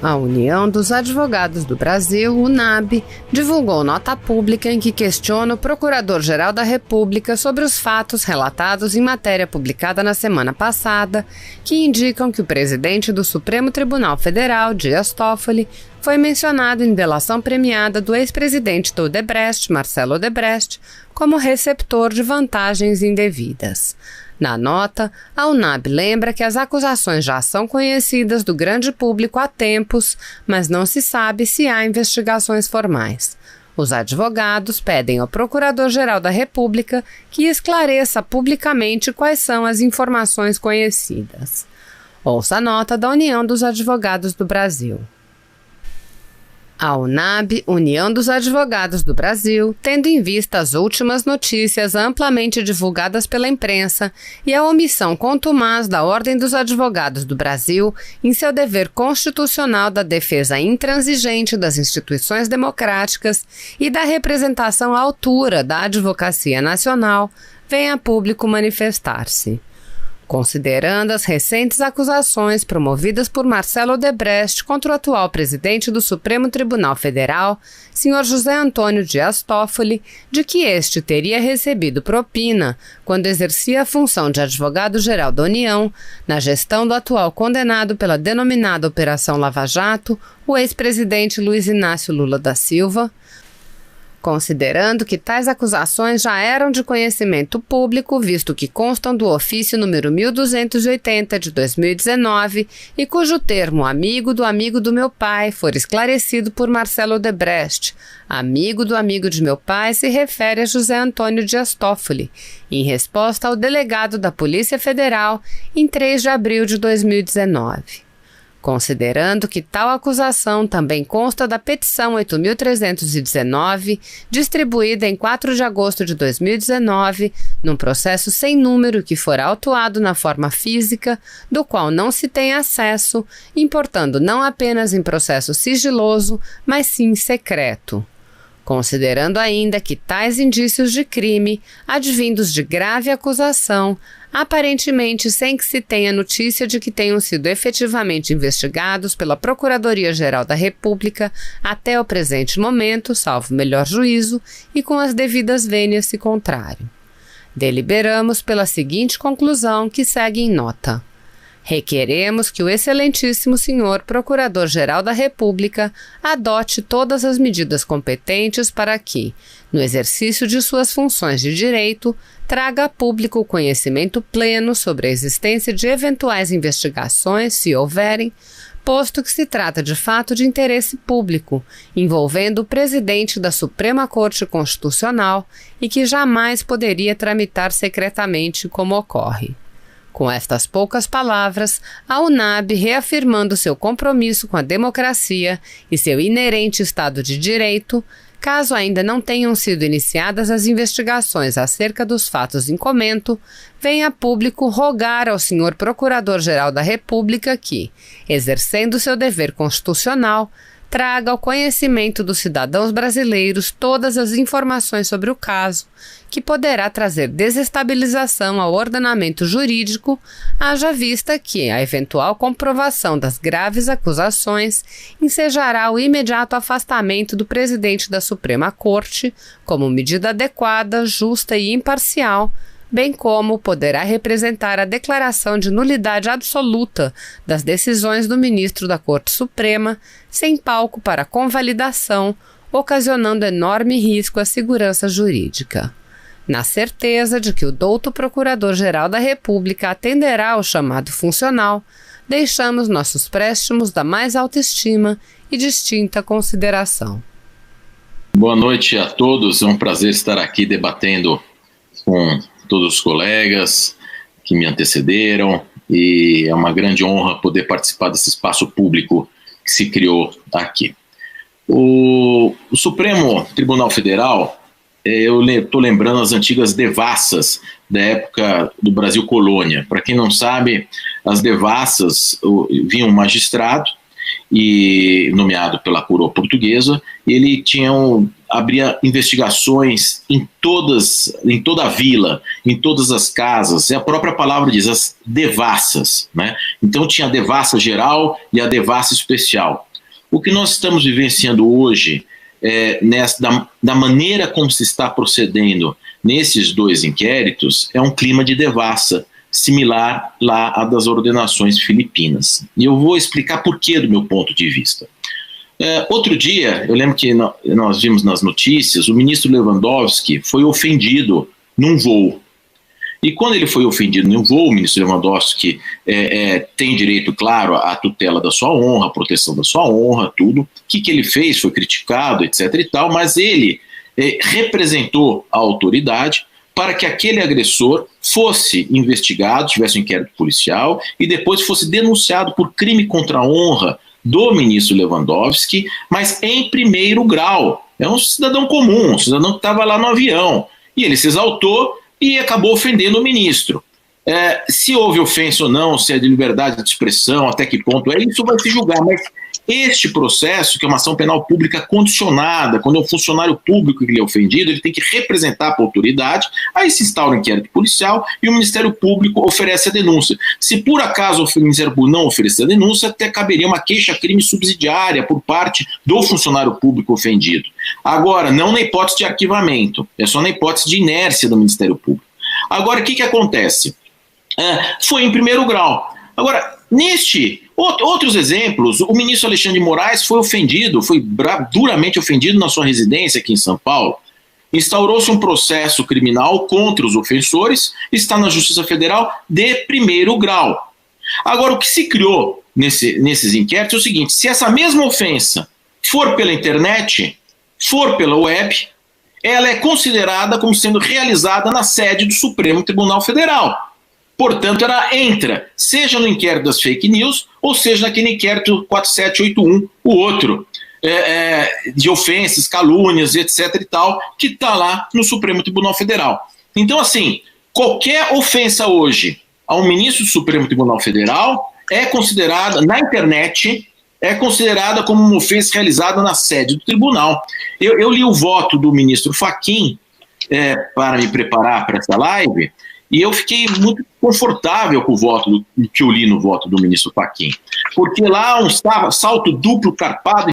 A União dos Advogados do Brasil, UNAB, divulgou nota pública em que questiona o Procurador-Geral da República sobre os fatos relatados em matéria publicada na semana passada, que indicam que o presidente do Supremo Tribunal Federal, Dias Toffoli, foi mencionado em delação premiada do ex-presidente do Odebrecht, Marcelo Odebrecht, como receptor de vantagens indevidas. Na nota, a UNAB lembra que as acusações já são conhecidas do grande público há tempos, mas não se sabe se há investigações formais. Os advogados pedem ao Procurador-Geral da República que esclareça publicamente quais são as informações conhecidas. Ouça a nota da União dos Advogados do Brasil. A UNAB, União dos Advogados do Brasil, tendo em vista as últimas notícias amplamente divulgadas pela imprensa e a omissão contumaz da Ordem dos Advogados do Brasil em seu dever constitucional da defesa intransigente das instituições democráticas e da representação à altura da Advocacia Nacional, vem a público manifestar-se. Considerando as recentes acusações promovidas por Marcelo Odebrecht contra o atual presidente do Supremo Tribunal Federal, senhor José Antônio Dias Toffoli, de que este teria recebido propina quando exercia a função de advogado-geral da União, na gestão do atual condenado pela denominada Operação Lava Jato, o ex-presidente Luiz Inácio Lula da Silva, considerando que tais acusações já eram de conhecimento público, visto que constam do ofício número 1280 de 2019 e cujo termo amigo do meu pai for esclarecido por Marcelo Odebrecht. Amigo de meu pai se refere a José Antônio Dias Toffoli, em resposta ao delegado da Polícia Federal em 3 de abril de 2019. Considerando que tal acusação também consta da petição 8.319, distribuída em 4 de agosto de 2019, num processo sem número que for autuado na forma física, do qual não se tem acesso, importando não apenas em processo sigiloso, mas sim secreto. Considerando ainda que tais indícios de crime, advindos de grave acusação, aparentemente sem que se tenha notícia de que tenham sido efetivamente investigados pela Procuradoria-Geral da República até o presente momento, salvo melhor juízo, e com as devidas vênias se contrário. Deliberamos pela seguinte conclusão que segue em nota. Requeremos que o excelentíssimo senhor Procurador-Geral da República adote todas as medidas competentes para que, no exercício de suas funções de direito, traga a público conhecimento pleno sobre a existência de eventuais investigações, se houverem, posto que se trata de fato de interesse público, envolvendo o presidente da Suprema Corte Constitucional e que jamais poderia tramitar secretamente como ocorre. Com estas poucas palavras, a UNAB, reafirmando seu compromisso com a democracia e seu inerente Estado de Direito, caso ainda não tenham sido iniciadas as investigações acerca dos fatos em comento, vem a público rogar ao senhor Procurador-Geral da República que, exercendo seu dever constitucional, traga ao conhecimento dos cidadãos brasileiros todas as informações sobre o caso, que poderá trazer desestabilização ao ordenamento jurídico, haja vista que a eventual comprovação das graves acusações ensejará o imediato afastamento do presidente da Suprema Corte, como medida adequada, justa e imparcial, bem como poderá representar a declaração de nulidade absoluta das decisões do ministro da Corte Suprema, sem palco para convalidação, ocasionando enorme risco à segurança jurídica. Na certeza de que o douto Procurador-Geral da República atenderá ao chamado funcional, deixamos nossos préstimos da mais alta estima e distinta consideração. Boa noite a todos, é um prazer estar aqui debatendo com todos os colegas que me antecederam e é uma grande honra poder participar desse espaço público que se criou aqui. O Supremo Tribunal Federal, eu estou lembrando as antigas devassas da época do Brasil Colônia. Para quem não sabe, as devassas vinha um magistrado e nomeado pela coroa portuguesa, ele abria investigações em toda a vila, em todas as casas, e a própria palavra diz, as devassas, né? Então tinha a devassa geral e a devassa especial. o que nós estamos vivenciando hoje, da maneira como se está procedendo nesses dois inquéritos, é um clima de devassa, similar lá à das ordenações filipinas. E eu vou explicar por quê do meu ponto de vista. Outro dia, eu lembro que nós vimos nas notícias, o ministro Lewandowski foi ofendido num voo. E quando ele foi ofendido num voo, o ministro Lewandowski tem direito, claro, à tutela da sua honra, à proteção da sua honra, tudo. O que ele fez? Foi criticado, etc. e tal, mas ele representou a autoridade para que aquele agressor fosse investigado, tivesse um inquérito policial e depois fosse denunciado por crime contra a honra do ministro Lewandowski, mas em primeiro grau. É um cidadão comum, um cidadão que estava lá no avião. E ele se exaltou e acabou ofendendo o ministro. Se houve ofensa ou não, se é de liberdade de expressão, até que ponto isso vai se julgar. Mas este processo, que é uma ação penal pública condicionada, quando é um funcionário público que ele é ofendido, ele tem que representar para a autoridade, aí se instaura um inquérito policial e o Ministério Público oferece a denúncia. Se por acaso o Ministério Público não oferecer a denúncia, até caberia uma queixa-crime subsidiária por parte do funcionário público ofendido. Agora, não na hipótese de arquivamento, é só na hipótese de inércia do Ministério Público. Agora, o que acontece? Foi em primeiro grau. Agora, outros exemplos, o ministro Alexandre de Moraes foi ofendido, foi duramente ofendido na sua residência aqui em São Paulo. Instaurou-se um processo criminal contra os ofensores, está na Justiça Federal de primeiro grau. Agora, o que se criou nesses inquéritos é o seguinte: se essa mesma ofensa for pela internet, for pela web, ela é considerada como sendo realizada na sede do Supremo Tribunal Federal. Portanto, ela entra, seja no inquérito das fake news, ou seja naquele inquérito 4781, o outro, de ofensas, calúnias, etc. e tal, que está lá no Supremo Tribunal Federal. Então, assim, qualquer ofensa hoje a um ministro do Supremo Tribunal Federal é considerada, na internet, é considerada como uma ofensa realizada na sede do tribunal. Eu li o voto do ministro Fachin para me preparar para essa live, e eu fiquei muito confortável com o voto que eu li no voto do ministro Fachin, porque lá um salto duplo carpado